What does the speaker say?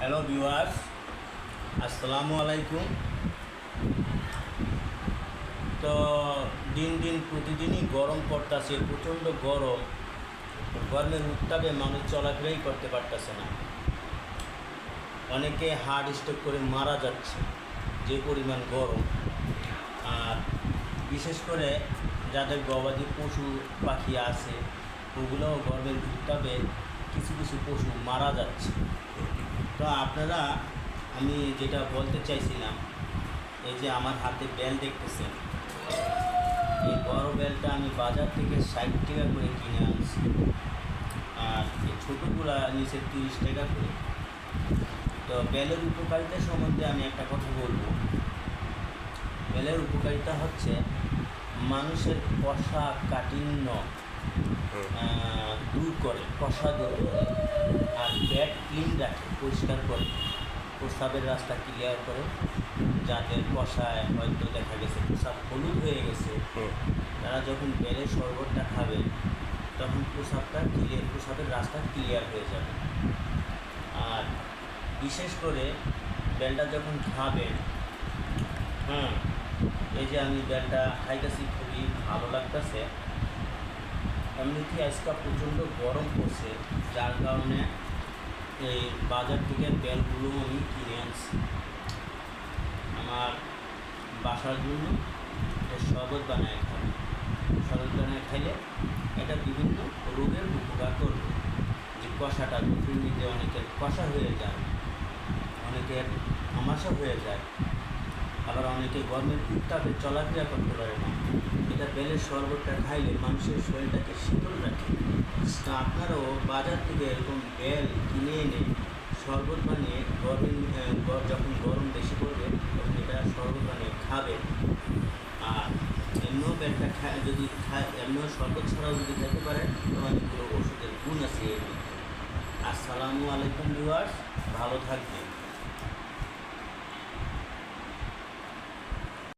Hello viewers, আসসালামু আলাইকুম। তো দিন দিন প্রতিদিনই গরম পড়তেছে, প্রচণ্ড গরম। গরমের উত্তাপে মানুষ চলাফেরাই করতে পারতেছে না। অনেকে হার্ট স্ট্রোক করে মারা যাচ্ছে, যে পরিমাণ গরম। আর বিশেষ করে যাদের গবাদি পশু পাখি আছে, ওগুলোও গরমের উত্তাপে কিছু কিছু পশু মারা যাচ্ছে। তো আপনারা, আমি যেটা বলতে চাইছিলাম, এই যে আমার হাতে বেল দেখতেছেন, এই বড় বেলটা আমি বাজার থেকে 60 টাকা করে কিনে আনছি, আর এই ছোটোগুলা নিচে 30 টাকা করে। তো বেলের উপকারিতা সম্বন্ধে আমি একটা কথা বলবো। বেলের উপকারিতা হচ্ছে মানুষের কষা কাঠিন্য দূর করে, কষা দূর করে, আর পেট ক্লিন রাখে, পরিষ্কার করে, প্রস্রাবের রাস্তা ক্লিয়ার করে। যাদের কষায় হয়তো দেখা গেছে প্রস্রাব হলুদ হয়ে গেছে, তারা যখন বেলের শরবতটা খাবে তখন প্রস্রাবের রাস্তা ক্লিয়ার হয়ে যাবে। আর বিশেষ করে বেলটা যখন খাবেন, এই যে আমি বেলটা খাইতেছি, খুবই ভালো লাগতেছে। এমনিতে আজকে প্রচণ্ড গরম পড়ছে, যার কারণে এই বাজার থেকে বেলগুলো আমি কিনে আনছি আমার বাসার জন্য। এটা শরবত বানায় খাবে, শরবত বানায় খাইলে এটা বিভিন্ন রোগের উপকার করবে। যে কষাটা বুকের নিতে অনেকের কষা হয়ে যায়, অনেকের আমাশা হয়ে যায়, আবার অনেকে গরমের উত্তাপে চলাফেরা করতে পারে না। এটা বেলের শরবতটা খাইলে মানুষের শরীরটাকে শীতল রাখে। তা আপনারাও বাজার থেকে এরকম বেল কিনে এনে শরবত বানিয়ে যখন গরম বেশি পড়বে তখন এটা শরবত বানিয়ে খাবেন। আর এমনিও বেলটা এমনিও শরবত ছাড়াও যদি খেতে পারেন তো অনেকগুলো ওষুধের গুণ আছে এর মধ্যে। আসসালামু আলাইকুম ভিউয়ার্স, ভালো থাকবেন।